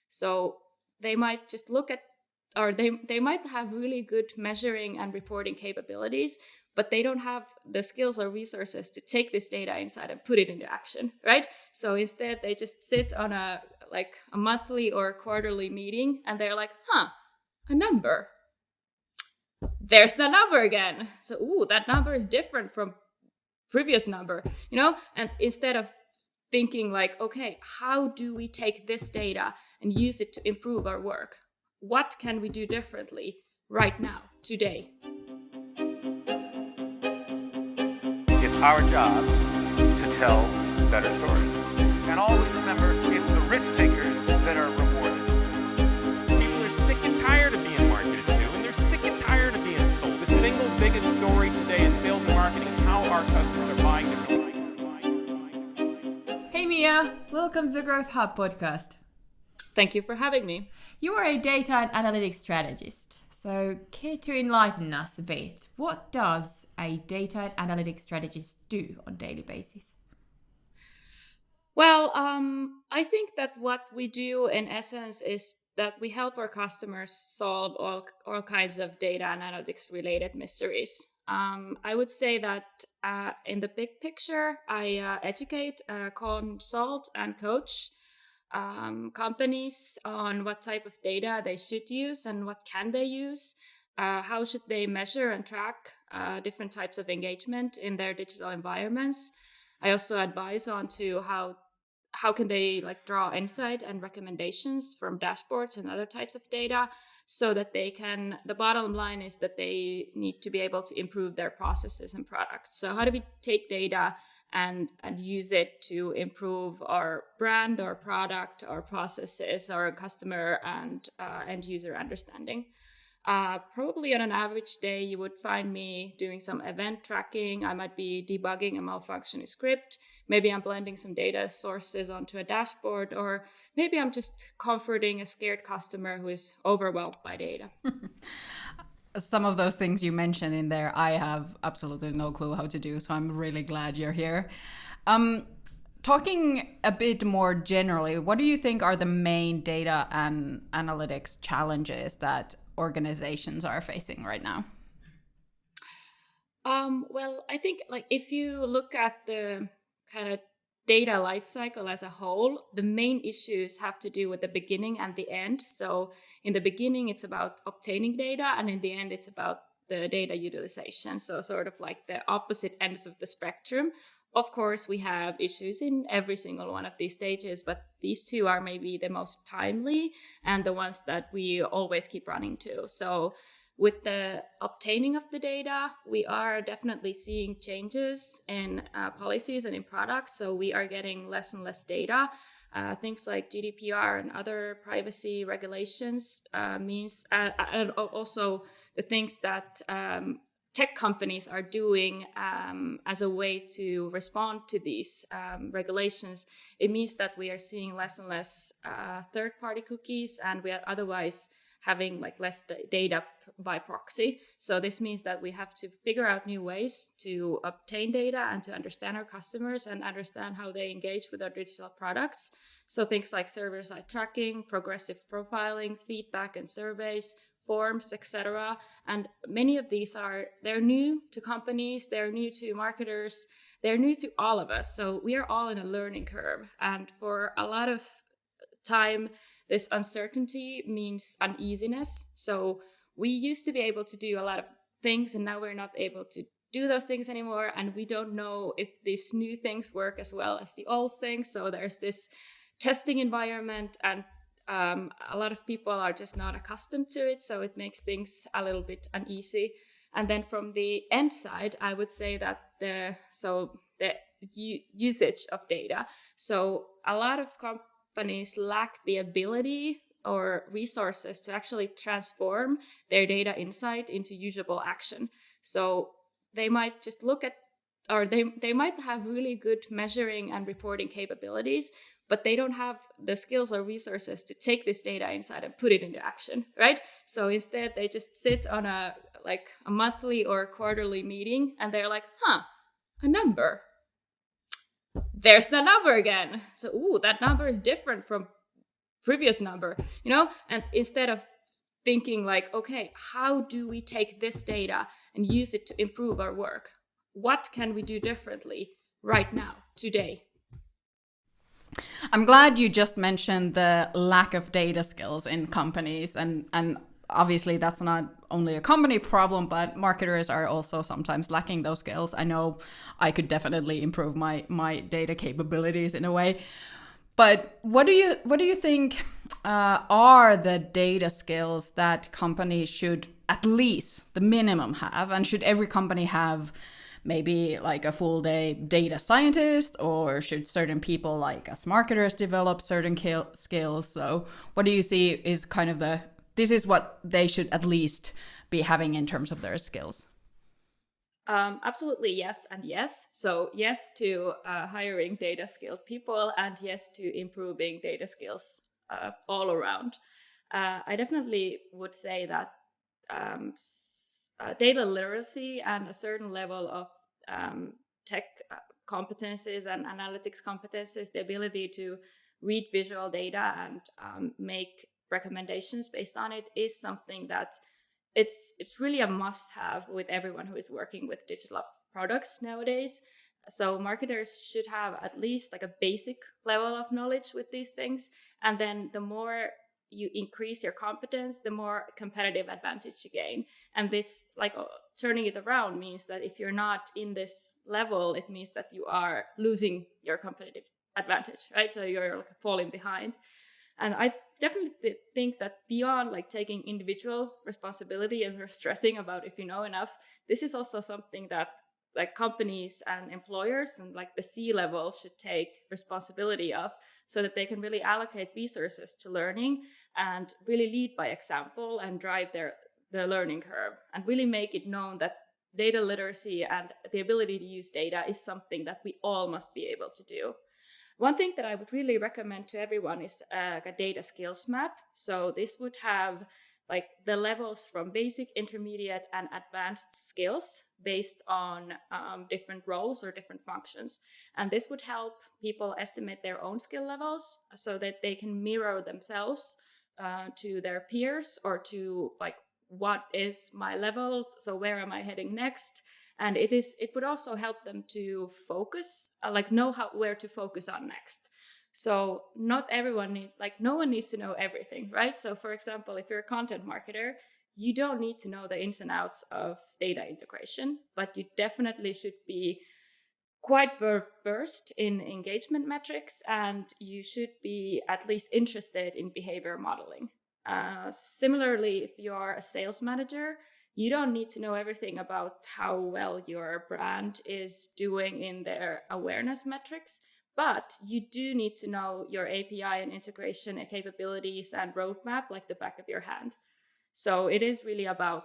So they might just look at, or they might have really good measuring and reporting capabilities, but they don't have the skills or resources to take this data inside and put it into action, right? So instead, they just sit on a monthly or quarterly meeting, and they're like, a number. There's the number again. So, that number is different from previous number, And instead of thinking like, okay, how do we take this data and use it to improve our work? What can we do differently right now, today? It's our jobs to tell better stories. And always remember, it's the risk takers that are rewarded. People are sick and tired of being marketed to, and they're sick and tired of being sold. The single biggest story today in sales and marketing is how our customers are buying differently. Hey Mia, welcome to the Growth Hub Podcast. Thank you for having me. You are a data and analytics strategist. So care to enlighten us a bit? What does a data and analytics strategist do on a daily basis? Well, I think that what we do in essence is that we help our customers solve all kinds of data and analytics related mysteries. I would say that in the big picture, I educate, consult, and coach companies on what type of data they should use and what can they use. How should they measure and track different types of engagement in their digital environments? I also advise on to how can they draw insight and recommendations from dashboards and other types of data, so that the bottom line is that they need to be able to improve their processes and products. So how do we take data and use it to improve our brand, our product, our processes, our customer and end user understanding? Probably on an average day, you would find me doing some event tracking. I might be debugging a malfunctioning script. Maybe I'm blending some data sources onto a dashboard, or maybe I'm just comforting a scared customer who is overwhelmed by data. Some of those things you mentioned in there, I have absolutely no clue how to do, so I'm really glad you're here. Talking a bit more generally, what do you think are the main data and analytics challenges that organizations are facing right now? Well, I think if you look at the kind of data lifecycle as a whole, the main issues have to do with the beginning and the end. So in the beginning, it's about obtaining data, and in the end, it's about the data utilization. So sort of like the opposite ends of the spectrum. Of course, we have issues in every single one of these stages, but these two are maybe the most timely and the ones that we always keep running to. So with the obtaining of the data, we are definitely seeing changes in policies and in products. So we are getting less and less data. Things like GDPR and other privacy regulations means, and also the things that tech companies are doing as a way to respond to these regulations. It means that we are seeing less and less third-party cookies, and we are otherwise having less data by proxy. So this means that we have to figure out new ways to obtain data and to understand our customers and understand how they engage with our digital products. So things like server-side tracking, progressive profiling, feedback and surveys, forms, etc. And many of these they're new to companies, they're new to marketers, they're new to all of us. So we are all in a learning curve. And for a lot of time, this uncertainty means uneasiness. So we used to be able to do a lot of things, and now we're not able to do those things anymore. And we don't know if these new things work as well as the old things. So there's this testing environment, and a lot of people are just not accustomed to it. So it makes things a little bit uneasy. And then from the end side, I would say that the usage of data. So a lot of companies lack the ability or resources to actually transform their data insight into usable action. So they might just look at, or they might have really good measuring and reporting capabilities, but they don't have the skills or resources to take this data insight and put it into action, right? So instead, they just sit on a monthly or quarterly meeting, and they're like, a number. There's the number again. So, that number is different from previous number, and instead of thinking like, okay, how do we take this data and use it to improve our work? What can we do differently right now, today? I'm glad you just mentioned the lack of data skills in companies, and obviously that's not only a company problem, but marketers are also sometimes lacking those skills. I know I could definitely improve my data capabilities in a way. But what do you think are the data skills that companies should at least the minimum have, and should every company have maybe like a full day data scientist, or should certain people like us marketers develop certain skills? So what do you see is kind of this is what they should at least be having in terms of their skills? Absolutely, yes and yes. So yes to hiring data skilled people, and yes to improving data skills all around. I definitely would say that data literacy and a certain level of tech competencies and analytics competencies, the ability to read visual data and make recommendations based on it, is something that it's really a must-have with everyone who is working with digital products nowadays. So marketers should have at least like a basic level of knowledge with these things, and then the more you increase your competence, the more competitive advantage you gain. And this, like turning it around, means that if you're not in this level, it means that you are losing your competitive advantage, right? So you're like falling behind. And I definitely think that beyond like taking individual responsibility and sort of stressing about if you know enough, this is also something that like companies and employers and like the C-level should take responsibility of, so that they can really allocate resources to learning and really lead by example and drive their learning curve, and really make it known that data literacy and the ability to use data is something that we all must be able to do. One thing that I would really recommend to everyone is a data skills map. So this would have like the levels from basic, intermediate, and advanced skills based on different roles or different functions. And this would help people estimate their own skill levels so that they can mirror themselves to their peers, or to like, what is my level? So where am I heading next? And it would also help them to focus, know where to focus on next. So not everyone no one needs to know everything, right? So for example, if you're a content marketer, you don't need to know the ins and outs of data integration, but you definitely should be quite versed in engagement metrics, and you should be at least interested in behavior modeling. Similarly, if you're a sales manager, you don't need to know everything about how well your brand is doing in their awareness metrics, but you do need to know your API and integration and capabilities and roadmap like the back of your hand. So it is really about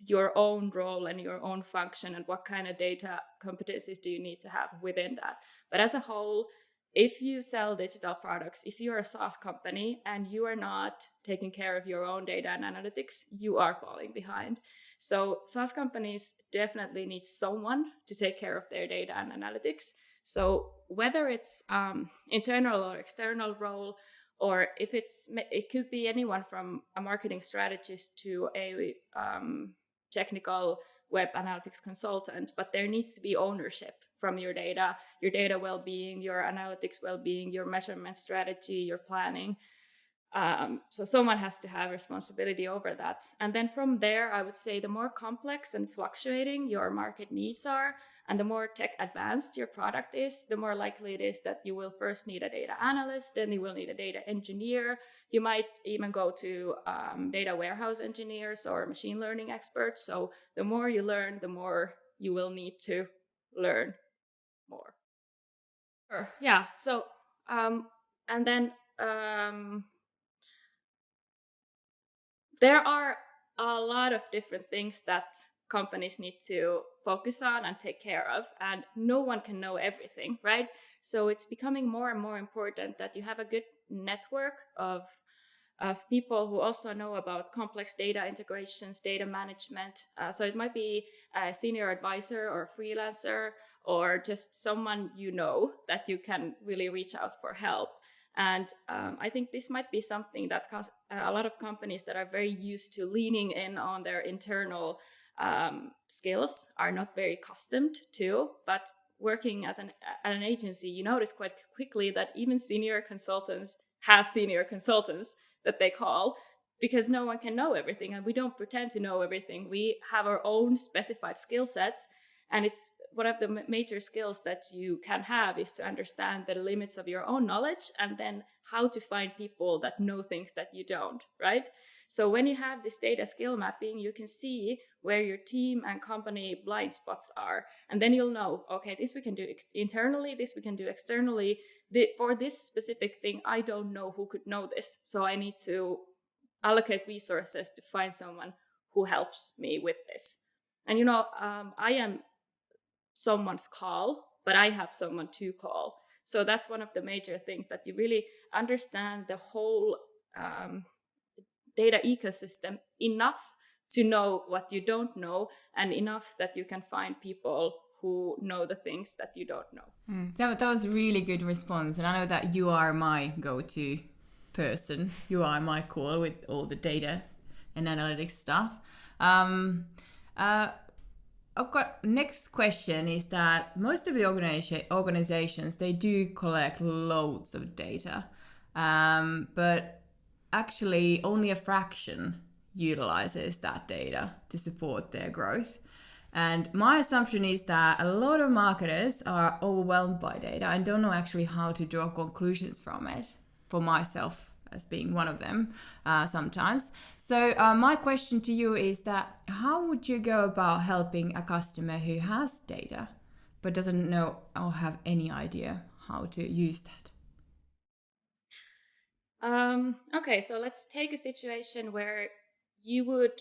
your own role and your own function, and what kind of data competencies do you need to have within that. But as a whole, if you sell digital products, if you're a SaaS company and you are not taking care of your own data and analytics, you are falling behind. So SaaS companies definitely need someone to take care of their data and analytics. So whether it's internal or external role, or if it could be anyone from a marketing strategist to a technical web analytics consultant, but there needs to be ownership from your data well-being, your analytics well-being, your measurement strategy, your planning. So someone has to have responsibility over that. And then from there, I would say the more complex and fluctuating your market needs are, and the more tech advanced your product is, the more likely it is that you will first need a data analyst, then you will need a data engineer. You might even go to data warehouse engineers or machine learning experts. So the more you learn, the more you will need to learn more. Yeah. So, and then there are a lot of different things that companies need to focus on and take care of, and no one can know everything, right? So it's becoming more and more important that you have a good network of people who also know about complex data integrations, data management. So it might be a senior advisor or a freelancer, or just someone that you can really reach out for help. And I think this might be something that a lot of companies that are very used to leaning in on their internal skills are not very accustomed to. But working as an agency, you notice quite quickly that even senior consultants have senior consultants that they call, because no one can know everything, and we don't pretend to know everything. We have our own specified skill sets, and it's one of the major skills that you can have is to understand the limits of your own knowledge, and then how to find people that know things that you don't, right? So when you have this data skill mapping, you can see where your team and company blind spots are. And then you'll know, okay, this we can do internally, this we can do externally. For this specific thing, I don't know who could know this. So I need to allocate resources to find someone who helps me with this. And, I am someone's call, but I have someone to call. So that's one of the major things, that you really understand the whole data ecosystem enough to know what you don't know, and enough that you can find people who know the things that you don't know. That was a really good response. And I know that you are my go-to person. You are my call with all the data and analytics stuff. I've got next question is that most of the organizations, they do collect loads of data, but actually only a fraction utilizes that data to support their growth. And my assumption is that a lot of marketers are overwhelmed by data and don't know actually how to draw conclusions from it, for myself as being one of them sometimes. So my question to you is that how would you go about helping a customer who has data but doesn't know or have any idea how to use that? Okay, so let's take a situation where you would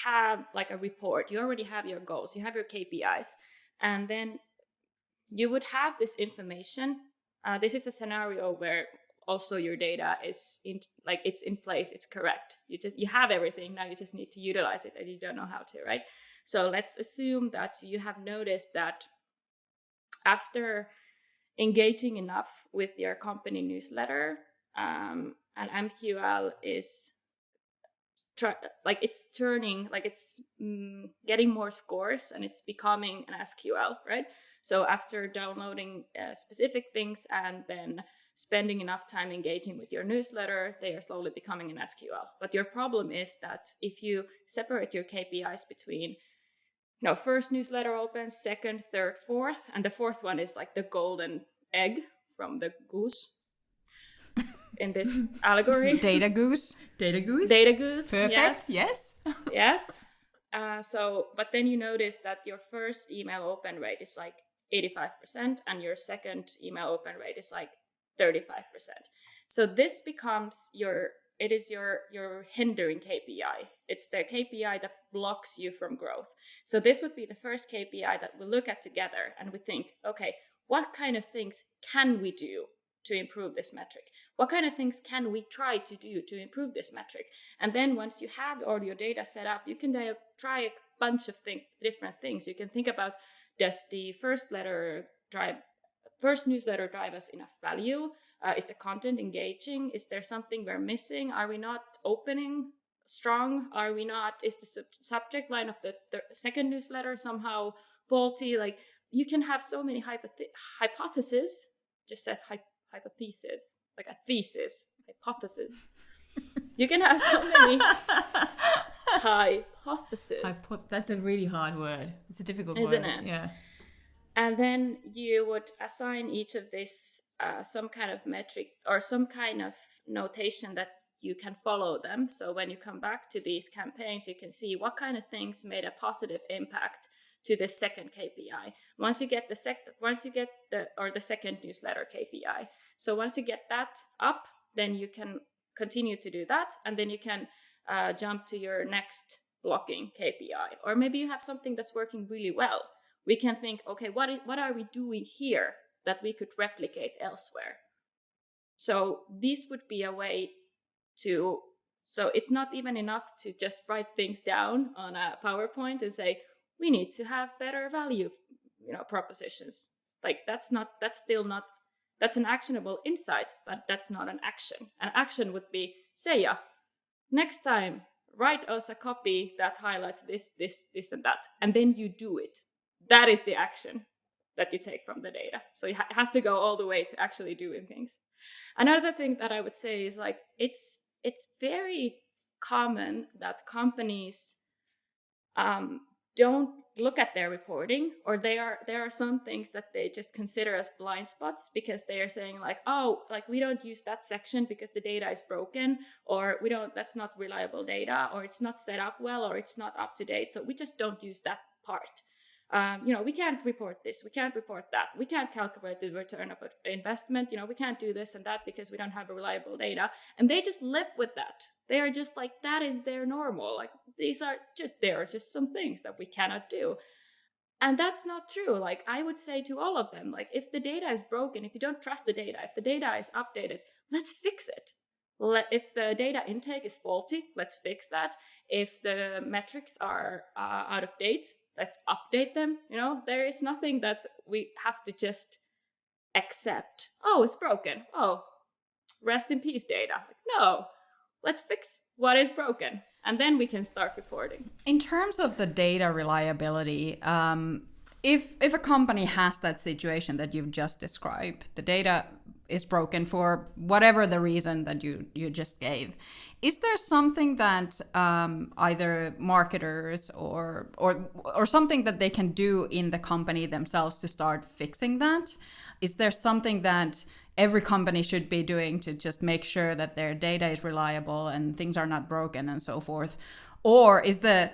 have like a report. You already have your goals, you have your KPIs, and then you would have this information. This is a scenario where also your data is it's in place, it's correct. You have everything, now you just need to utilize it, and you don't know how to, right? So let's assume that you have noticed that after engaging enough with your company newsletter, and MQL is getting more scores, and it's becoming an SQL, right? So after downloading specific things and then spending enough time engaging with your newsletter, they are slowly becoming an SQL. But your problem is that if you separate your KPIs between first newsletter opens, second, third, fourth, and the fourth one is like the golden egg from the goose in this allegory. Data goose. Data goose. Perfect. Yes. Yes. But then you notice that your first email open rate is like 85%, and your second email open rate is like 35%. So this becomes your hindering KPI. It's the KPI that blocks you from growth. So this would be the first KPI that we look at together, and we think, okay, what kind of things can we do to improve this metric? What kind of things can we try to do to improve this metric? And then once you have all your data set up, you can try a bunch of different things. You can think about, does the first newsletter drive us enough value? Is the content engaging? Is there something we're missing? Are we not opening strong? Are we not? Is the subject line of the second newsletter somehow faulty? Like, you can have so many hypotheses. Just said hypothesis, like a thesis, hypothesis. You can have so many hypotheses. That's a really hard word. It's a difficult word. Isn't it? Yeah. And then you would assign each of this some kind of metric or some kind of notation that you can follow them. So when you come back to these campaigns, you can see what kind of things made a positive impact to the second KPI. Once you get the second newsletter KPI. So once you get that up, then you can continue to do that, and then you can jump to your next blocking KPI. Or maybe you have something that's working really well. We can think, okay, what are we doing here that we could replicate elsewhere? So this would be a way to. So it's not even enough to just write things down on a PowerPoint and say, we need to have better value, propositions. Like that's That's an actionable insight, but that's not an action. An action would be, Seija, next time, write us a copy that highlights this, and that, and then you do it. That is the action that you take from the data. So it has to go all the way to actually doing things. Another thing that I would say is like, it's very common that companies don't look at their reporting, or there are some things that they just consider as blind spots because they are saying like, oh, like we don't use that section because the data is broken, or that's not reliable data, or it's not set up well, or it's not up to date. So we just don't use that part. We can't report this, we can't report that, we can't calculate the return of investment, we can't do this and that because we don't have a reliable data. And they just live with that. They are just like, that is their normal. Like there are just some things that we cannot do. And that's not true. Like I would say to all of them, like if the data is broken, if you don't trust the data, if the data is updated, let's fix it. If the data intake is faulty, let's fix that. If the metrics are out of date, let's update them. There is nothing that we have to just accept. Oh, it's broken. Oh, rest in peace, data. No, let's fix what is broken, and then we can start reporting. In terms of the data reliability, if a company has that situation that you've just described, the data is broken for whatever the reason that you just gave, is there something that either marketers or something that they can do in the company themselves to start fixing that? Is there something that every company should be doing to just make sure that their data is reliable and things are not broken and so forth? Or is the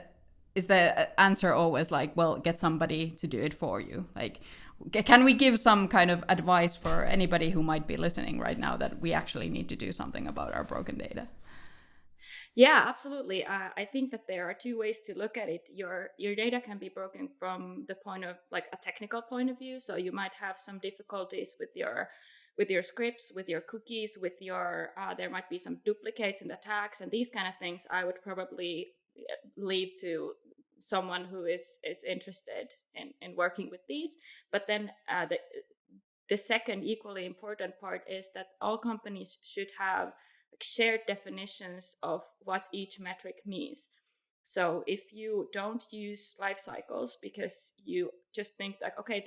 answer always like, well, get somebody to do it for you? Like, can we give some kind of advice for anybody who might be listening right now that we actually need to do something about our broken data? Yeah, absolutely. I think that there are two ways to look at it. Your data can be broken from the point of like a technical point of view. So you might have some difficulties with your scripts, with your cookies, with your there might be some duplicates in the tags and these kind of things. I would probably leave to someone who is interested in working with these. But then the second equally important part is that all companies should have shared definitions of what each metric means. So if you don't use life cycles because you just think that, okay,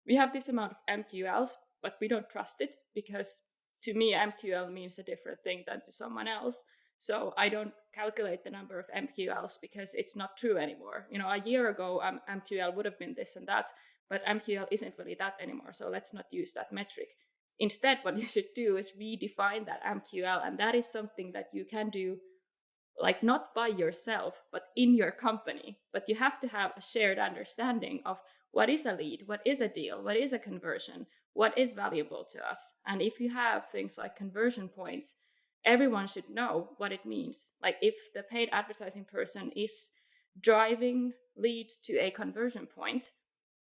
we have this amount of MQLs, but we don't trust it because to me, MQL means a different thing than to someone else. So I don't calculate the number of MQLs because it's not true anymore. A year ago, MQL would have been this and that, but MQL isn't really that anymore. So let's not use that metric. Instead, what you should do is redefine that MQL. And that is something that you can do, like not by yourself, but in your company. But you have to have a shared understanding of what is a lead, what is a deal, what is a conversion, what is valuable to us. And if you have things like conversion points, everyone should know what it means. Like if the paid advertising person is driving leads to a conversion point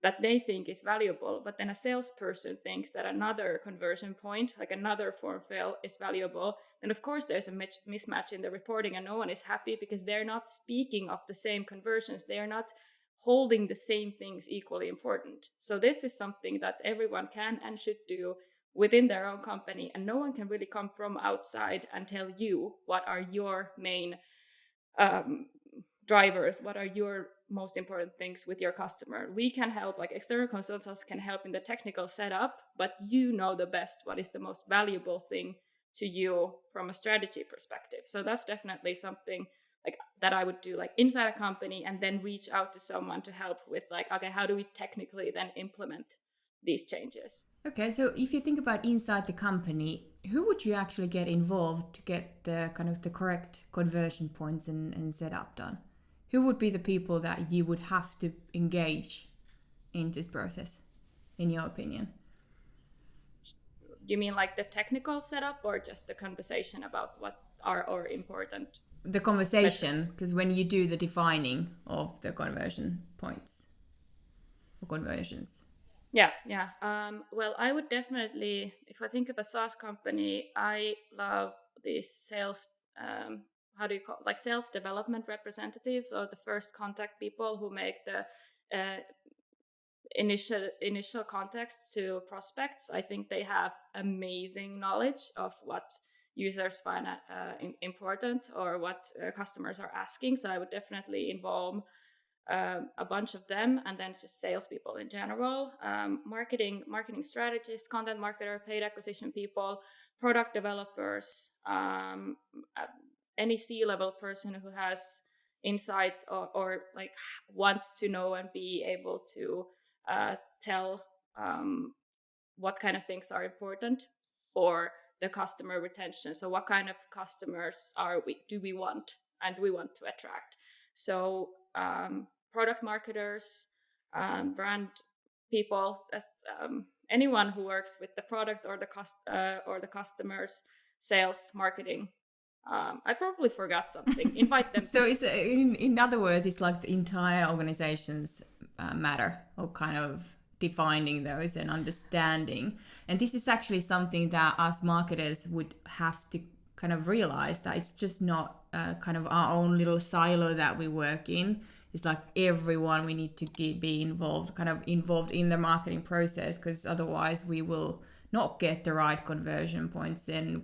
that they think is valuable, but then a salesperson thinks that another conversion point, like another form fill, is valuable, then of course there's a mismatch in the reporting and no one is happy because they're not speaking of the same conversions. They are not holding the same things equally important. So this is something that everyone can and should do within their own company, and no one can really come from outside and tell you what are your main drivers, what are your most important things with your customer. We can help, like external consultants can help in the technical setup, but you know the best what is the most valuable thing to you from a strategy perspective. So that's definitely something like that I would do like inside a company, and then reach out to someone to help with like, okay, how do we technically then implement these changes? Okay, so if you think about inside the company, who would you actually get involved to get the kind of the correct conversion points and setup done? Who would be the people that you would have to engage in this process, in your opinion? You mean like the technical setup or just the conversation about what are our important? The conversation, because when you do the defining of the conversion points or conversions. Yeah. Well, I would definitely, if I think of a SaaS company, I love these sales, like sales development representatives, or the first contact people who make the initial context to prospects. I think they have amazing knowledge of what users find important or what customers are asking. So I would definitely involve a bunch of them, and then just salespeople in general, marketing strategists, content marketer, paid acquisition people, product developers, any C-level person who has insights or like wants to know and be able to tell what kind of things are important for the customer retention. So what kind of customers do we want and we want to attract? So product marketers, brand people, anyone who works with the product or the customers, sales, marketing. I probably forgot something. Invite them. So it's in other words, it's like the entire organizations matter, or kind of defining those and understanding. And this is actually something that us marketers would have to kind of realize, that it's just not kind of our own little silo that we work in. It's like everyone, we need to be involved in the marketing process, because otherwise we will not get the right conversion points and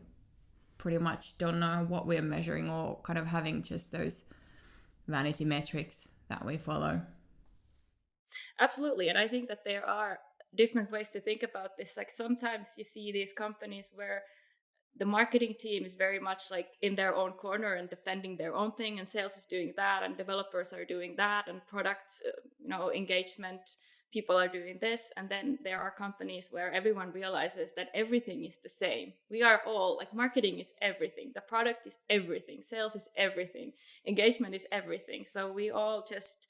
pretty much don't know what we're measuring, or kind of having just those vanity metrics that we follow. Absolutely. And I think that there are different ways to think about this. Like sometimes you see these companies where the marketing team is very much like in their own corner and defending their own thing, and sales is doing that, and developers are doing that, and products, engagement people are doing this. And then there are companies where everyone realizes that everything is the same. We are all like, marketing is everything, the product is everything, sales is everything, engagement is everything. So we all just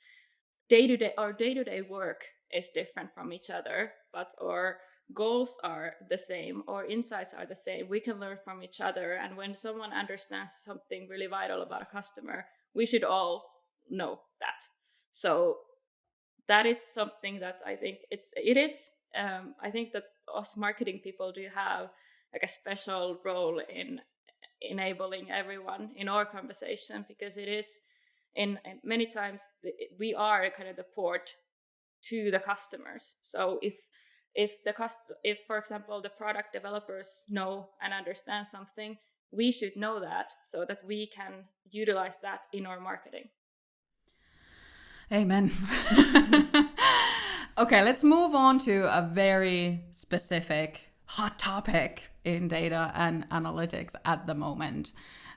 our day-to-day work is different from each other, but our goals are the same, or insights are the same. We can learn from each other. And when someone understands something really vital about a customer, we should all know that. So that is something that I think it is. I think that us marketing people do have like a special role in enabling everyone in our conversation, because it is in many times we are kind of the port to the customers. So if for example the product developers know and understand something, we should know that so that we can utilize that in our marketing. Amen. Okay, let's move on to a very specific hot topic in data and analytics at the moment.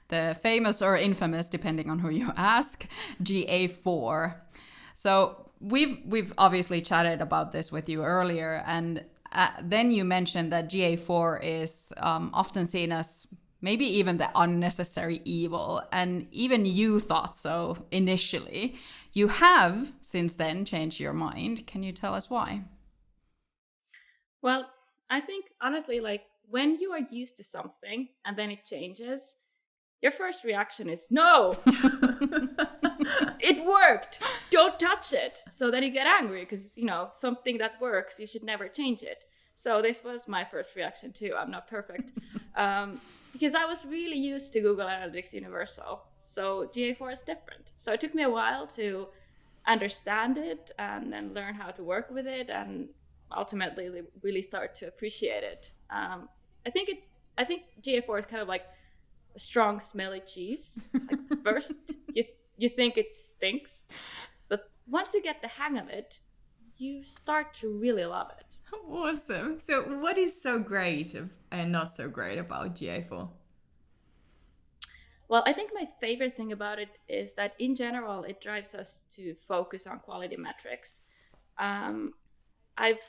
The famous or infamous, depending on who you ask, GA4. So we've obviously chatted about this with you earlier, and then you mentioned that GA4 is often seen as maybe even the unnecessary evil, and even you thought so initially. You have since then changed your mind. Can you tell us why? Well, I think honestly, like when you are used to something and then it changes, your first reaction is, no, it worked, don't touch it. So then you get angry because, something that works, you should never change it. So this was my first reaction too. I'm not perfect. Because I was really used to Google Analytics Universal. So GA4 is different. So it took me a while to understand it and then learn how to work with it, and ultimately really start to appreciate it. I think GA4 is kind of like a strong, smelly cheese. Like first, you think it stinks, but once you get the hang of it, you start to really love it. Awesome. So what is so great and not so great about GA4? Well, I think my favorite thing about it is that in general, it drives us to focus on quality metrics. I've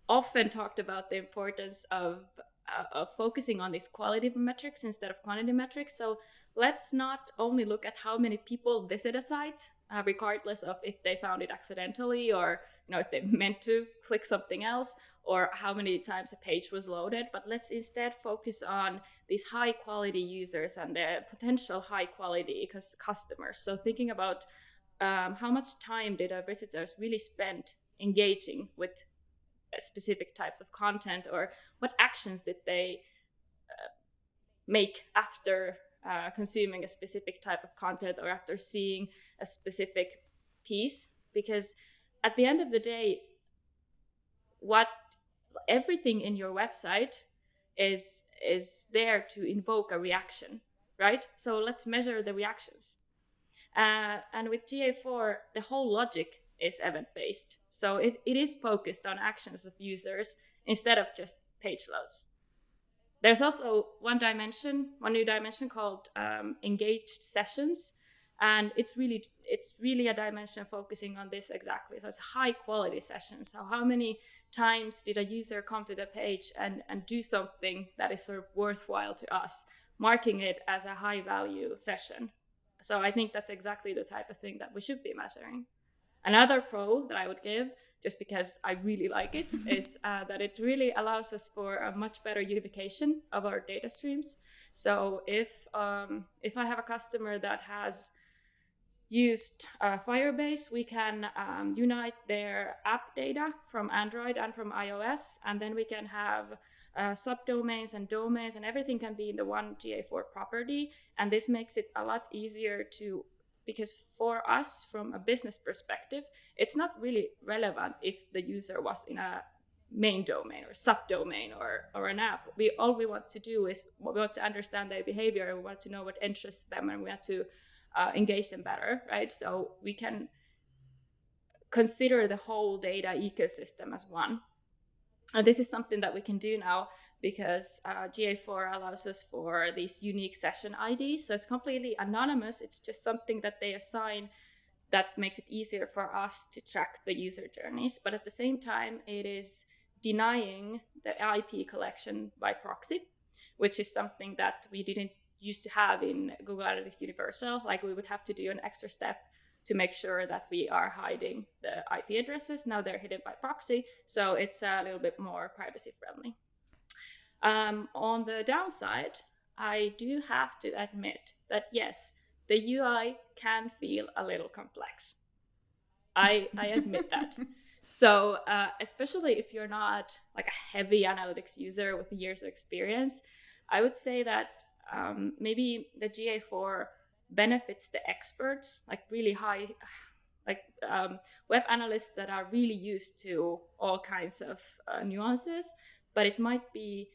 often talked about the importance of focusing on these quality metrics instead of quantity metrics. So let's not only look at how many people visit a site, regardless of if they found it accidentally or if they meant to click something else, or how many times a page was loaded, but let's instead focus on these high quality users and the potential high quality customers. So thinking about how much time did our visitors really spend engaging with a specific type of content, or what actions did they make after consuming a specific type of content or after seeing a specific piece. Because at the end of the day, what everything in your website is there to invoke a reaction, right? So let's measure the reactions. And with GA4, the whole logic is event-based. So it is focused on actions of users instead of just page loads. There's also one new dimension called engaged sessions. And it's really a dimension focusing on this exactly. So it's high quality sessions. So how many times did a user come to the page and do something that is sort of worthwhile to us, marking it as a high value session. So I think that's exactly the type of thing that we should be measuring. Another pro that I would give, just because I really like it, is that it really allows us for a much better unification of our data streams. So if I have a customer that has used Firebase, we can unite their app data from Android and from iOS, and then we can have subdomains and domains, and everything can be in the one GA4 property. And this makes it a lot easier because for us, from a business perspective, it's not really relevant if the user was in a main domain or subdomain or an app. All we want to do is we want to understand their behavior, we want to know what interests them, and we want to engage them better, right? So we can consider the whole data ecosystem as one. And this is something that we can do now because GA4 allows us for these unique session IDs. So it's completely anonymous. It's just something that they assign that makes it easier for us to track the user journeys. But at the same time, it is denying the IP collection by proxy, which is something that we didn't used to have in Google Analytics Universal. Like we would have to do an extra step to make sure that we are hiding the IP addresses. Now they're hidden by proxy, so it's a little bit more privacy friendly. On the downside, I do have to admit that yes, the UI can feel a little complex. I admit that. So especially if you're not like a heavy analytics user with years of experience, I would say that maybe the GA4 benefits the experts, like really high, like web analysts that are really used to all kinds of nuances, but it might be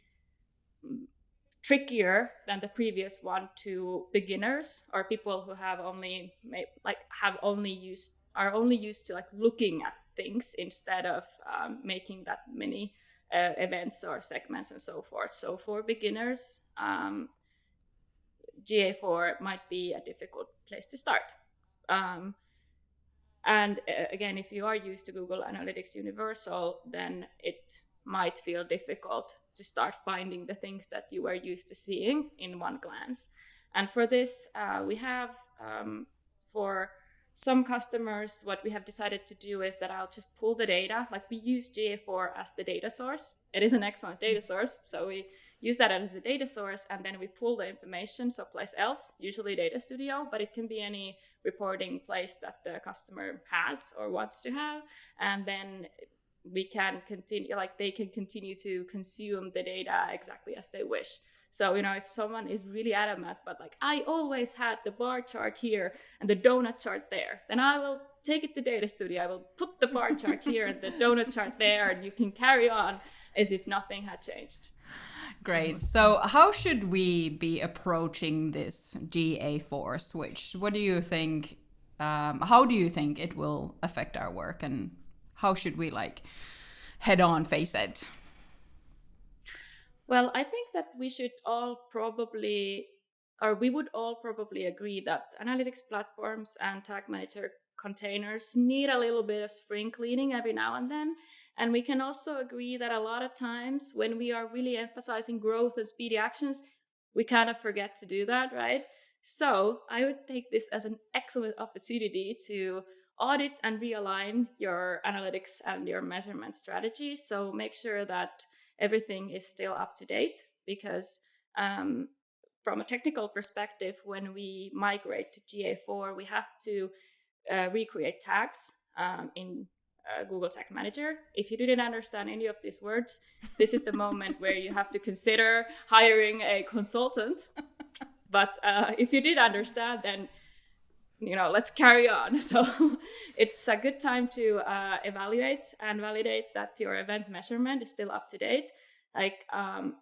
trickier than the previous one to beginners or people who have only used to like looking at things instead of making that many events or segments and so forth. So for beginners, GA4 might be a difficult place to start. And again, if you are used to Google Analytics Universal, then it might feel difficult to start finding the things that you are used to seeing in one glance. And for this, we have, for some customers, what we have decided to do is that I'll just pull the data. Like we use GA4 as the data source. It is an excellent data source. So we use that as a data source, and then we pull the information someplace else, usually Data Studio, but it can be any reporting place that the customer has or wants to have. And then we can continue, like they can continue to consume the data exactly as they wish. So, if someone is really adamant, but like, I always had the bar chart here and the donut chart there, then I will take it to Data Studio. I will put the bar chart here and the donut chart there, and you can carry on as if nothing had changed. Great. So how should we be approaching this GA4 switch? What do you think? How do you think it will affect our work, and how should we head on face it? Well, I think that we would all probably agree that analytics platforms and tag manager containers need a little bit of spring cleaning every now and then. And we can also agree that a lot of times when we are really emphasizing growth and speedy actions, we kind of forget to do that, right? So I would take this as an excellent opportunity to audit and realign your analytics and your measurement strategies. So make sure that everything is still up to date, because from a technical perspective, when we migrate to GA4, we have to recreate tags in Google Tag Manager. If you didn't understand any of these words, this is the moment where you have to consider hiring a consultant. But if you did understand, then let's carry on. So it's a good time to evaluate and validate that your event measurement is still up to date.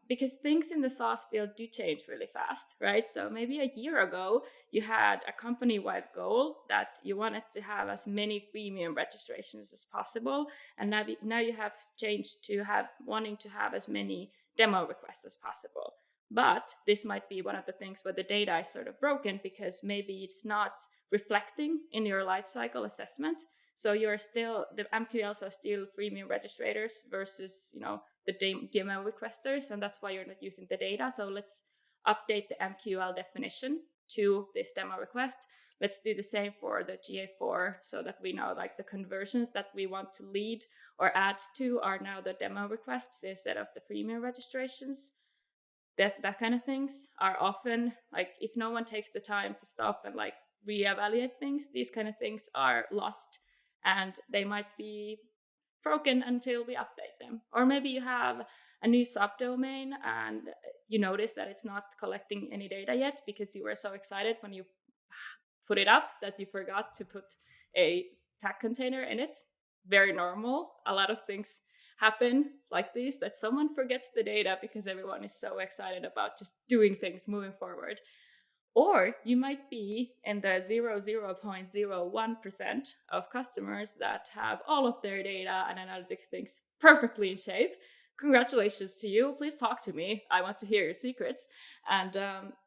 Because things in the SaaS field do change really fast, right? So maybe a year ago, you had a company-wide goal that you wanted to have as many freemium registrations as possible. And now you have changed to wanting to have as many demo requests as possible. But this might be one of the things where the data is sort of broken because maybe it's not reflecting in your lifecycle assessment. So the MQLs are still freemium registrators versus, the demo requesters, and that's why you're not using the data. So let's update the MQL definition to this demo request. Let's do the same for the GA4 so that we know the conversions that we want to lead or add to are now the demo requests instead of the freemium registrations. That kind of things are often if no one takes the time to stop and reevaluate things, these kind of things are lost and they might be broken until we update them. Or maybe you have a new subdomain and you notice that it's not collecting any data yet because you were so excited when you put it up that you forgot to put a tag container in it. Very normal. A lot of things happen like this, that someone forgets the data because everyone is so excited about just doing things moving forward. Or you might be in the 0.01% of customers that have all of their data and analytics things perfectly in shape. Congratulations to you. Please talk to me. I want to hear your secrets. And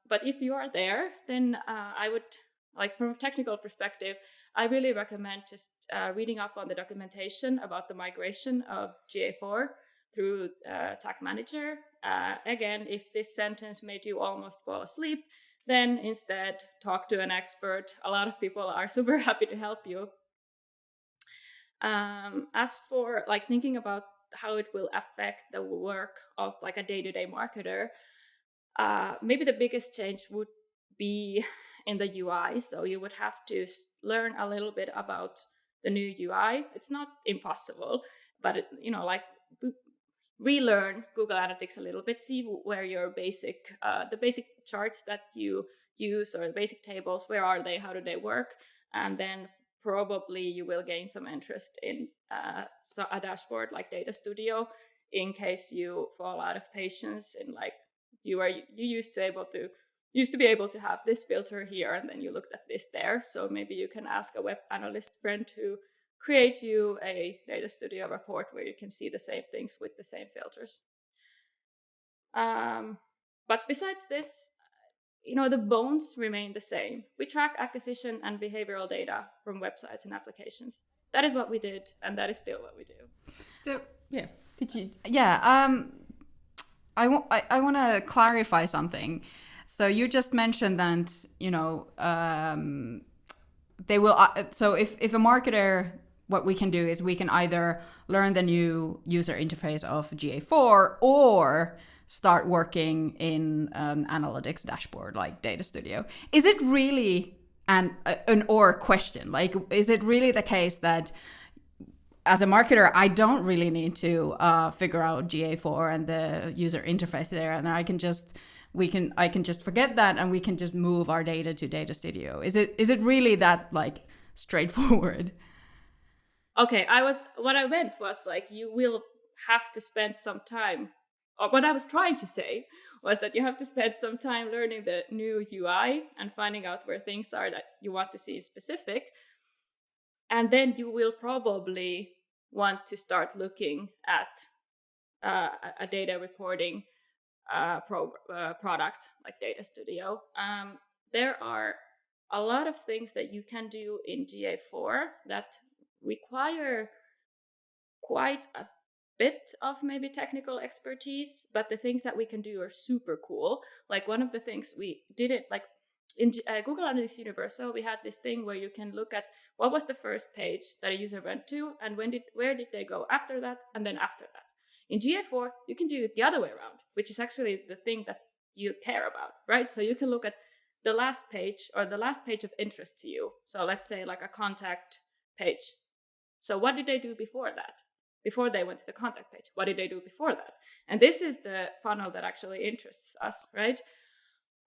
but if you are there, then I would, from a technical perspective, I really recommend just reading up on the documentation about the migration of GA4 through Tag Manager. Again, if this sentence made you almost fall asleep, then instead talk to an expert. A lot of people are super happy to help you. As for thinking about how it will affect the work of a day-to-day marketer, maybe the biggest change would be in the UI. So you would have to learn a little bit about the new UI. It's not impossible, but relearn Google Analytics a little bit, see where your the basic charts that you use or the basic tables, where are they, how do they work? And then probably you will gain some interest in a dashboard like Data Studio in case you fall out of patience and you used to be able to have this filter here and then you looked at this there. So maybe you can ask a web analyst friend to create you a Data Studio report where you can see the same things with the same filters. But besides this, the bones remain the same. We track acquisition and behavioral data from websites and applications. That is what we did, and that is still what we do. So, yeah, could you? Yeah, I want to clarify something. So you just mentioned that, they will. So if a marketer, what we can do is we can either learn the new user interface of GA4 or start working in an analytics dashboard like Data Studio. Is it really an or question? Is it really the case that as a marketer, I don't really need to figure out GA4 and the user interface there, and I can just forget that and we can just move our data to Data Studio? Is it really that straightforward? Okay, what I meant was you will have to spend some time, or what I was trying to say was that you have to spend some time learning the new UI and finding out where things are that you want to see specific. And then you will probably want to start looking at a data reporting product like Data Studio. There are a lot of things that you can do in GA4 that require quite a bit of maybe technical expertise, but the things that we can do are super cool. One of the things we did it in Google Analytics Universal, we had this thing where you can look at what was the first page that a user went to and where did they go after that and then after that. In GA4, you can do it the other way around, which is actually the thing that you care about, right? So you can look at the last page or the last page of interest to you. So let's say a contact page. So what did they do before that? Before they went to the contact page, what did they do before that? And this is the funnel that actually interests us, right?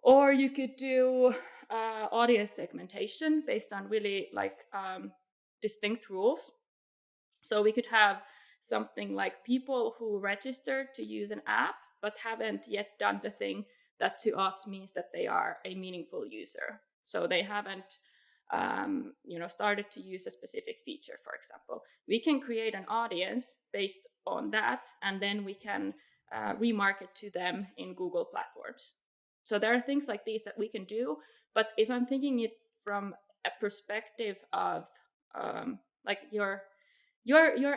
Or you could do audience segmentation based on really like distinct rules. So we could have something like people who registered to use an app but haven't yet done the thing that to us means that they are a meaningful user. So they haven't started to use a specific feature, for example. We can create an audience based on that, and then we can remarket to them in Google platforms. So there are things like these that we can do, but if I'm thinking it from a perspective of like your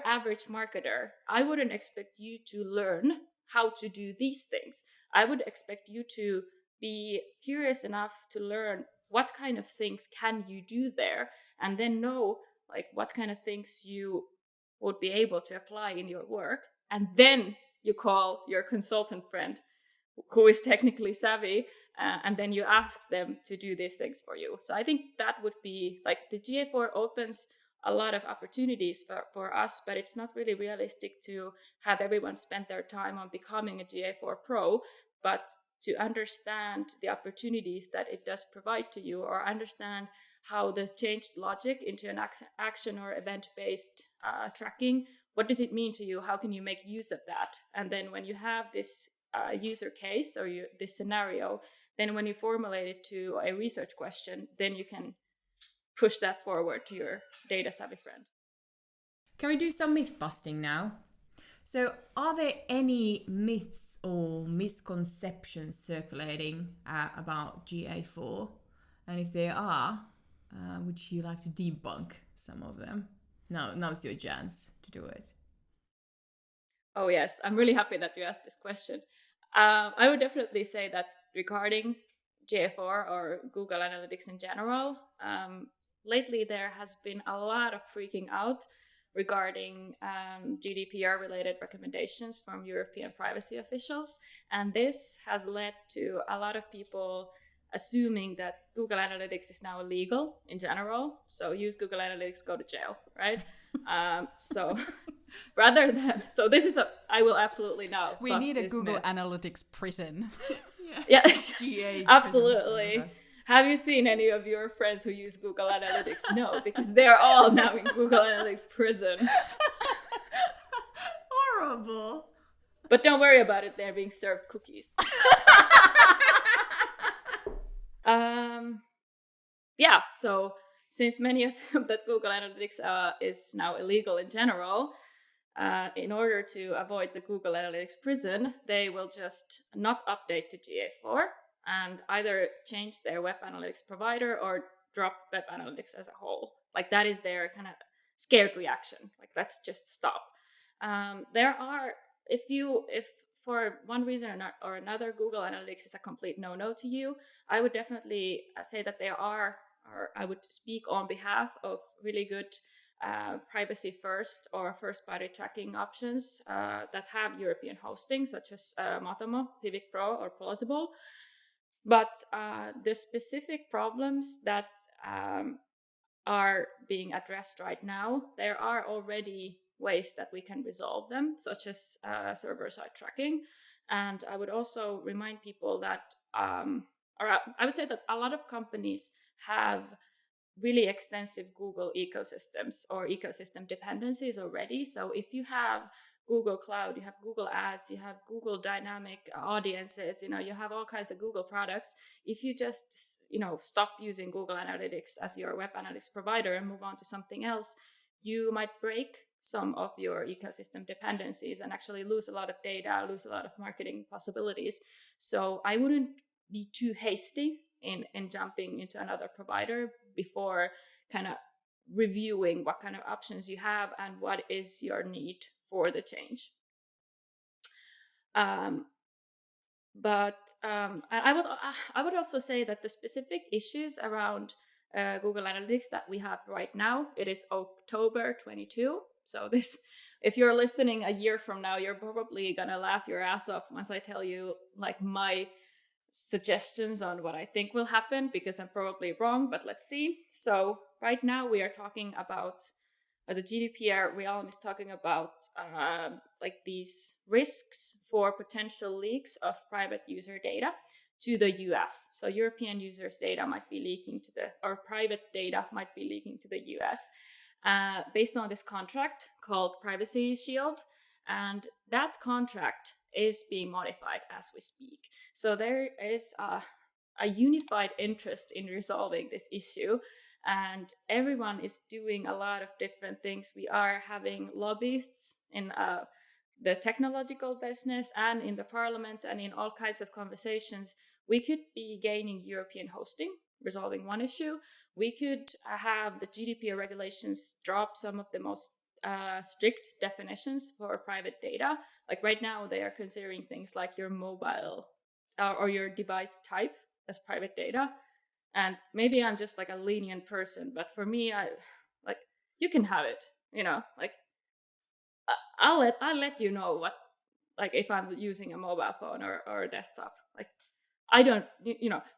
average marketer, I wouldn't expect you to learn how to do these things. I would expect you to be curious enough to learn what kind of things can you do there, and then know like what kind of things you would be able to apply in your work. And then you call your consultant friend who is technically savvy, and then you ask them to do these things for you. So I think that would be like the GA4 opens a lot of opportunities for us, but it's not really realistic to have everyone spend their time on becoming a GA4 Pro, but to understand the opportunities that it does provide to you, or understand how the changed logic into an action or event-based tracking, what does it mean to you? How can you make use of that? And then when you have this user case or this scenario, then when you formulate it to a research question, then you can push that forward to your data savvy friend. Can we do some myth busting now? So are there any myths or misconceptions circulating about GA4? And if there are, would you like to debunk some of them? Now's your chance to do it. Oh yes, I'm really happy that you asked this question. I would definitely say that regarding GA4 or Google Analytics in general, lately there has been a lot of freaking out regarding GDPR-related recommendations from European privacy officials. And this has led to a lot of people assuming that Google Analytics is now illegal in general. So use Google Analytics, go to jail, right? So rather than, so this is I will absolutely now. We need a Google myth. Analytics prison. Yes, GA absolutely. Prison. Have you seen any of your friends who use Google Analytics? No, because they're all now in Google Analytics prison. Horrible. But don't worry about it, they're being served cookies. Yeah, so since many assume that Google Analytics is now illegal in general, in order to avoid the Google Analytics prison, they will just not update to GA4 and either change their web analytics provider or drop web analytics as a whole. Like that is their kind of scared reaction. Like let's just stop. There are, if for one reason or another, Google Analytics is a complete no-no to you, I would definitely say that there are, or I would speak on behalf of really good privacy first or first party tracking options that have European hosting, such as Matomo, Pivot Pro, or Plausible. But the specific problems that are being addressed right now, there are already ways that we can resolve them, such as server-side tracking. And I would also remind people that, or I would say that a lot of companies have really extensive Google ecosystems or ecosystem dependencies already. So if you have Google Cloud, you have Google Ads, you have Google Dynamic Audiences, you have all kinds of Google products. If you just, stop using Google Analytics as your web analytics provider and move on to something else, you might break some of your ecosystem dependencies and actually lose a lot of data, lose a lot of marketing possibilities. So I wouldn't be too hasty in jumping into another provider before kind of reviewing what kind of options you have and what is your need for the change. But I would also say that the specific issues around Google Analytics that we have right now, it is October 22. So this, if you're listening a year from now, you're probably gonna laugh your ass off once I tell you like my suggestions on what I think will happen, because I'm probably wrong, but let's see. So right now we are talking about the GDPR realm is talking about like these risks for potential leaks of private user data to the US. So European users' data might be leaking or private data might be leaking to the US based on this contract called Privacy Shield. And that contract is being modified as we speak. So there is a unified interest in resolving this issue. And everyone is doing a lot of different things. We are having lobbyists in the technological business and in the parliament and in all kinds of conversations. We could be gaining European hosting, resolving one issue. We could have the GDPR regulations drop some of the most strict definitions for private data. Like right now, they are considering things like your mobile or your device type as private data. And maybe I'm just like a lenient person, but for me, you can have it, like I'll let you know what, like if I'm using a mobile phone or a desktop, like I don't,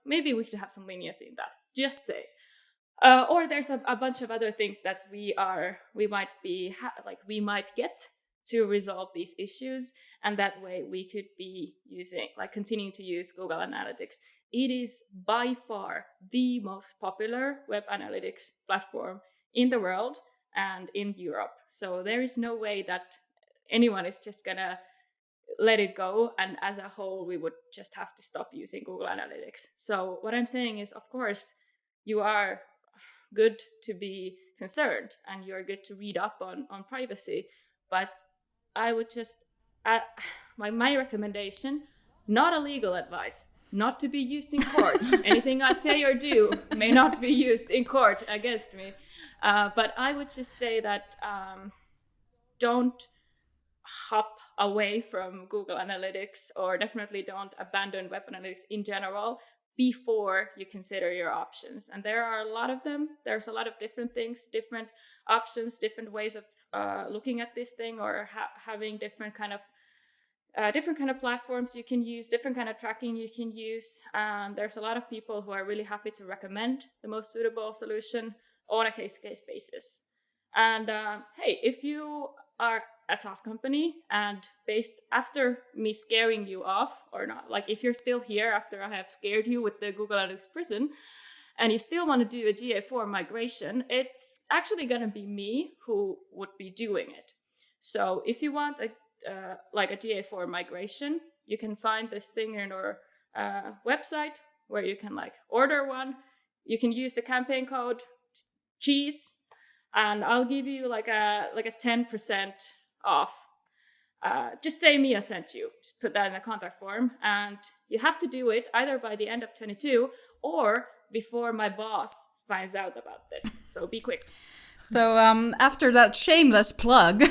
maybe we should have some leniency in that, just say. Or there's a bunch of other things that we might get to resolve these issues. And that way we could be continuing to use Google Analytics. It is by far the most popular web analytics platform in the world and in Europe. So there is no way that anyone is just gonna let it go. And as a whole, we would just have to stop using Google Analytics. So what I'm saying is, of course, you are good to be concerned and you're good to read up on privacy. But I would just, my recommendation, not a legal advice, not to be used in court. Anything I say or do may not be used in court against me. But I would just say that don't hop away from Google Analytics, or definitely don't abandon web analytics in general before you consider your options. And there are a lot of them. There's a lot of different things, different options, different ways of looking at this thing, or having different kind of platforms you can use, different kind of tracking you can use. There's a lot of people who are really happy to recommend the most suitable solution on a case-to-case basis. And hey, if you are a SaaS company and based after me scaring you off or not, like if you're still here after I have scared you with the Google Analytics prison and you still want to do a GA4 migration, it's actually going to be me who would be doing it. So if you want a GA4 migration, you can find this thing in our website where you can order one. You can use the campaign code cheese, and I'll give you like a 10% off. Just say Mia sent you. Just put that in the contact form, and you have to do it either by the end of 2022 or before my boss finds out about this. So be quick. So after that shameless plug,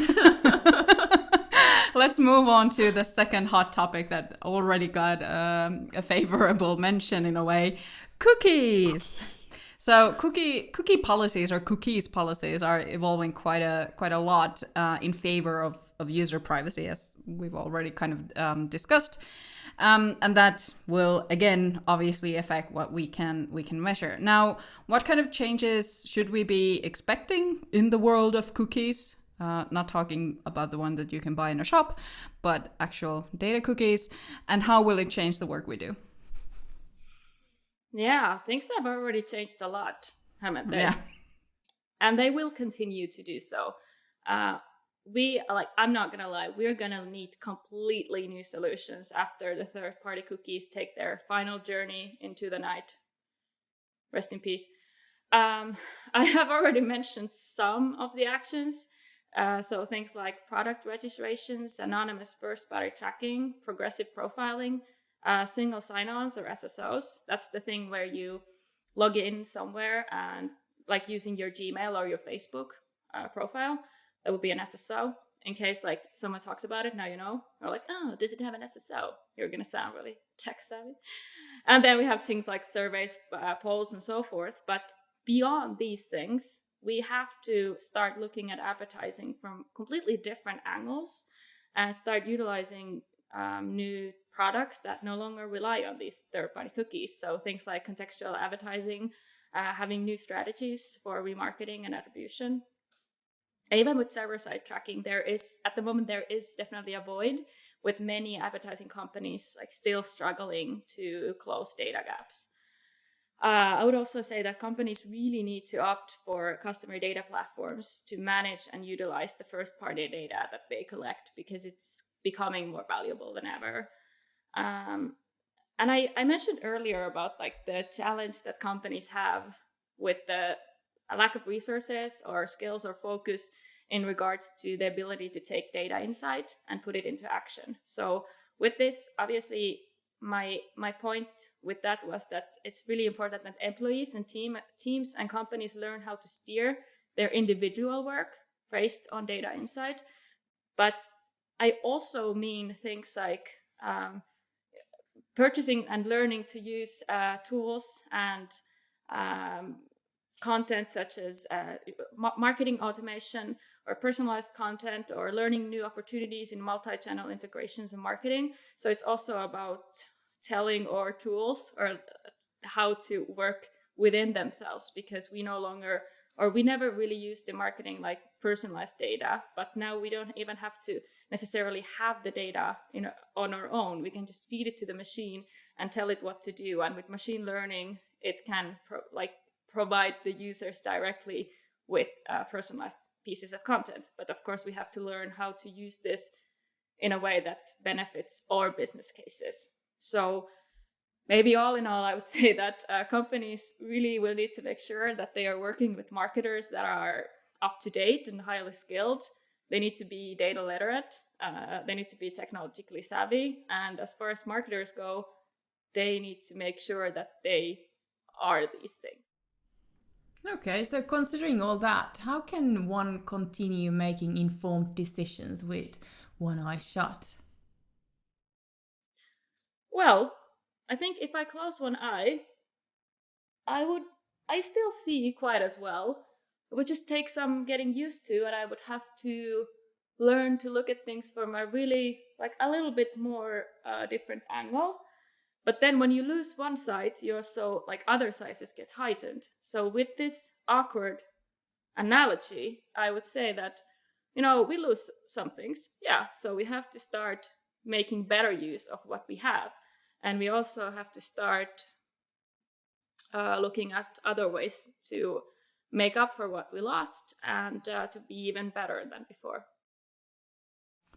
let's move on to the second hot topic that already got a favorable mention in a way: cookies. So cookie policies or cookies policies are evolving quite a lot in favor of user privacy, as we've already kind of discussed, and that will again obviously affect what we can measure. Now, what kind of changes should we be expecting in the world of cookies? Not talking about the one that you can buy in a shop, but actual data cookies, and how will it change the work we do? Yeah, things have already changed a lot, haven't they? Yeah. And they will continue to do so. I'm not gonna lie, we're gonna need completely new solutions after the third-party cookies take their final journey into the night. Rest in peace. I have already mentioned some of the actions. So things like product registrations, anonymous first-party tracking, progressive profiling, single sign-ons or SSOs. That's the thing where you log in somewhere and like using your Gmail or your Facebook profile. That would be an SSO. In case like someone talks about it, now you know. Or like, oh, does it have an SSO? You're gonna sound really tech savvy. And then we have things like surveys, polls, and so forth. But beyond these things, we have to start looking at advertising from completely different angles and start utilizing new products that no longer rely on these third-party cookies. So things like contextual advertising, having new strategies for remarketing and attribution. Even with server-side tracking, there is definitely a void. with many advertising companies like still struggling to close data gaps. I would also say that companies really need to opt for customer data platforms to manage and utilize the first-party data that they collect, because it's becoming more valuable than ever. And I mentioned earlier about like the challenge that companies have with the lack of resources or skills or focus in regards to the ability to take data insight and put it into action. So with this, obviously, my point with that was that it's really important that employees and teams and companies learn how to steer their individual work based on data insight. But I also mean things like purchasing and learning to use tools and content such as marketing automation or personalized content, or learning new opportunities in multi-channel integrations and marketing. So it's also about telling our tools or how to work within themselves, because we no longer, or we never really used the marketing like personalized data, but now we don't even have to necessarily have the data on our own. We can just feed it to the machine and tell it what to do. And with machine learning, it can provide the users directly with personalized pieces of content. But of course, we have to learn how to use this in a way that benefits our business cases. So maybe all in all, I would say that companies really will need to make sure that they are working with marketers that are up to date and highly skilled. They need to be data literate. They need to be technologically savvy. And as far as marketers go, they need to make sure that they are these things. Okay, so considering all that, how can one continue making informed decisions with one eye shut? Well, I think if I close one eye, I still see quite as well. It would just take some getting used to, and I would have to learn to look at things from a really, like a little bit more different angle. But then when you lose one sight, you also, like other sizes get heightened. So with this awkward analogy, I would say that, we lose some things. Yeah, so we have to start making better use of what we have. And we also have to start looking at other ways to make up for what we lost and to be even better than before.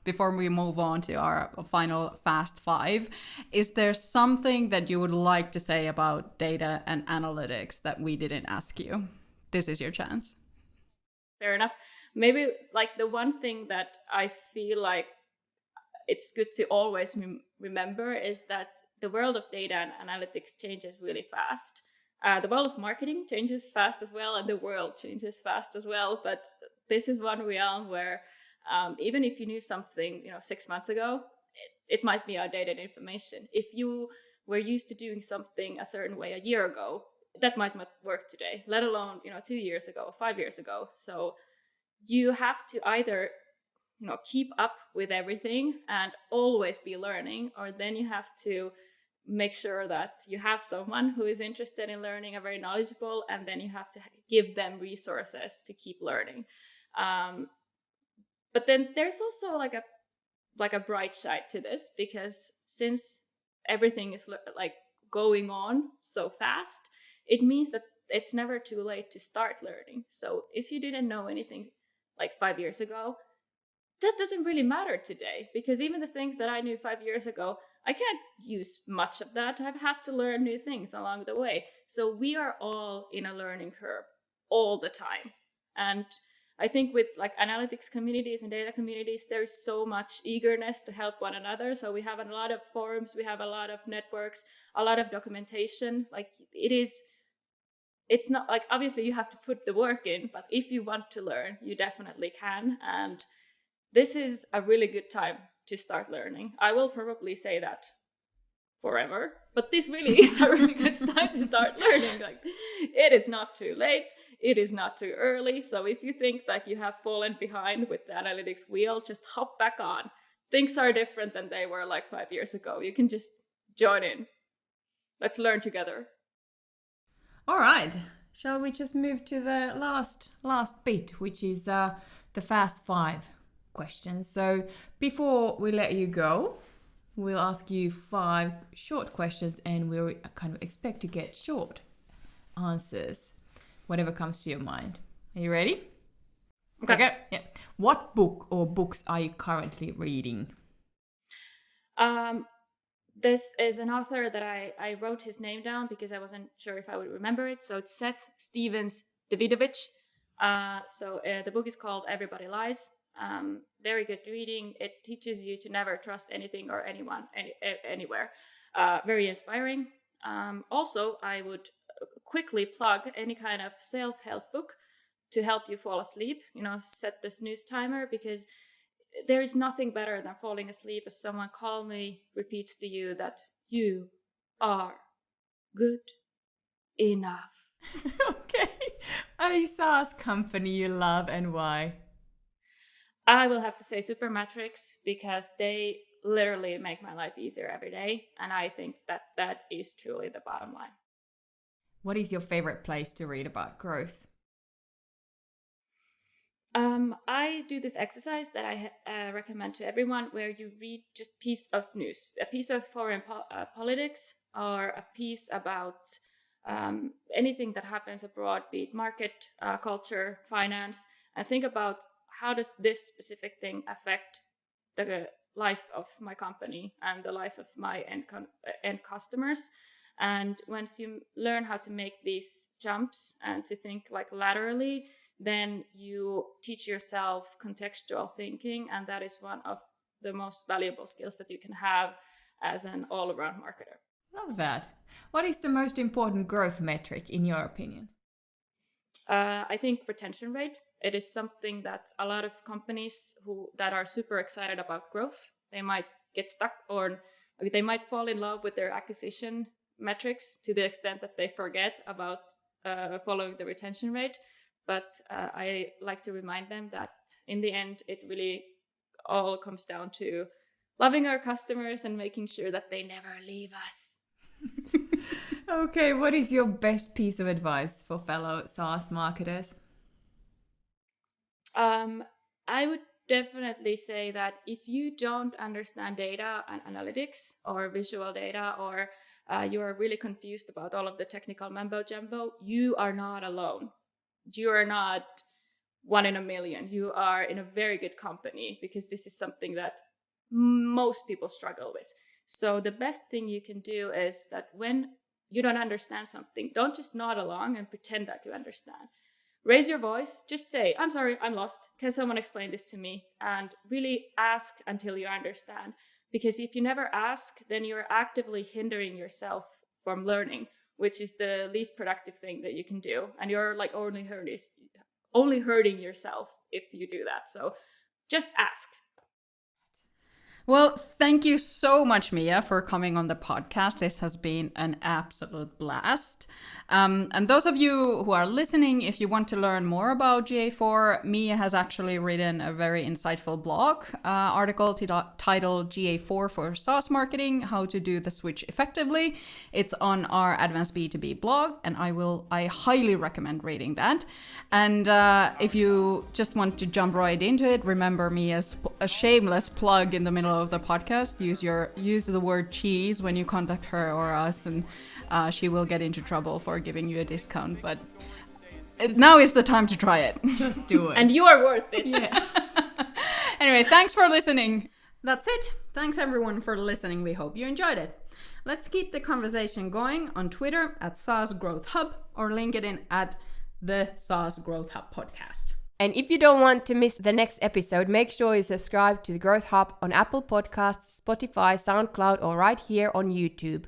Before we move on to our final Fast Five, is there something that you would like to say about data and analytics that we didn't ask you? This is your chance. Fair enough. Maybe like the one thing that I feel like it's good to always remember is that the world of data and analytics changes really fast. The world of marketing changes fast as well, and the world changes fast as well. But this is one realm where even if you knew something, 6 months ago, it might be outdated information. If you were used to doing something a certain way a year ago, that might not work today, let alone, 2 years ago, 5 years ago. So you have to either, keep up with everything and always be learning, or then you have to make sure that you have someone who is interested in learning, are very knowledgeable, and then you have to give them resources to keep learning. But then there's also like a bright side to this, because since everything is like going on so fast, it means that it's never too late to start learning. So if you didn't know anything like 5 years ago, that doesn't really matter today, because even the things that I knew 5 years ago, I can't use much of that. I've had to learn new things along the way. So we are all in a learning curve all the time. And I think with like analytics communities and data communities, there's so much eagerness to help one another. So we have a lot of forums, we have a lot of networks, a lot of documentation. Like it's not like, obviously you have to put the work in, but if you want to learn, you definitely can. And this is a really good time to start learning. I will probably say that forever, but this really is a really good time to start learning. Like, it is not too late, it is not too early. So if you think that you have fallen behind with the analytics wheel, just hop back on. Things are different than they were like 5 years ago. You can just join in. Let's learn together. All right, shall we just move to the last bit, which is the Fast Five? questions. So before we let you go, we'll ask you 5 short questions and we'll kind of expect to get short answers, whatever comes to your mind. Are you ready? Okay. Yeah. What book or books are you currently reading? This is an author that I wrote his name down because I wasn't sure if I would remember it. So it's Seth Stevens-Davidovich. The book is called Everybody Lies. Very good reading. It teaches you to never trust anything or anyone anywhere. Very inspiring. Also, I would quickly plug any kind of self-help book to help you fall asleep. Set the snooze timer, because there is nothing better than falling asleep as someone calmly repeats to you that you are good enough. Okay. A SaaS company you love and why? I will have to say Supermetrics, because they literally make my life easier every day. And I think that is truly the bottom line. What is your favorite place to read about growth? I do this exercise that I recommend to everyone, where you read just piece of news, a piece of foreign politics, or a piece about anything that happens abroad, be it market, culture, finance, and think about how does this specific thing affect the life of my company and the life of my end customers. And once you learn how to make these jumps and to think like laterally, then you teach yourself contextual thinking, and that is one of the most valuable skills that you can have as an all-around marketer. Love that. What is the most important growth metric in your opinion? I think retention rate. It is something that a lot of companies that are super excited about growth, they might get stuck, or they might fall in love with their acquisition metrics to the extent that they forget about following the retention rate. But I like to remind them that in the end, it really all comes down to loving our customers and making sure that they never leave us. Okay, what is your best piece of advice for fellow SaaS marketers? I would definitely say that if you don't understand data and analytics or visual data, or you are really confused about all of the technical mumbo jumbo, you are not alone. You are not one in a million. You are in a very good company, because this is something that most people struggle with. So the best thing you can do is that when you don't understand something, don't just nod along and pretend that you understand. Raise your voice, just say, I'm sorry, I'm lost. Can someone explain this to me? And really ask until you understand. Because if you never ask, then you're actively hindering yourself from learning, which is the least productive thing that you can do. And you're like only hurting yourself if you do that. So just ask. Well, thank you so much, Mia, for coming on the podcast. This has been an absolute blast. And those of you who are listening, if you want to learn more about GA4, Mia has actually written a very insightful blog article titled GA4 for SaaS Marketing, How to Do the Switch Effectively. It's on our Advance B2B blog, and I highly recommend reading that. And if you just want to jump right into it, remember Mia's a shameless plug in the middle of the podcast. Use the word cheese when you contact her or us, and she will get into trouble for giving you a discount. But now is the time to try it. Just do it. And you are worth it. Yeah. Anyway, thanks for listening. That's it. Thanks everyone for listening. We hope you enjoyed it. Let's keep the conversation going on Twitter at SaaS Growth Hub or LinkedIn at the SaaS Growth Hub Podcast. And if you don't want to miss the next episode, make sure you subscribe to the Growth Hub on Apple Podcasts, Spotify, SoundCloud, or right here on YouTube.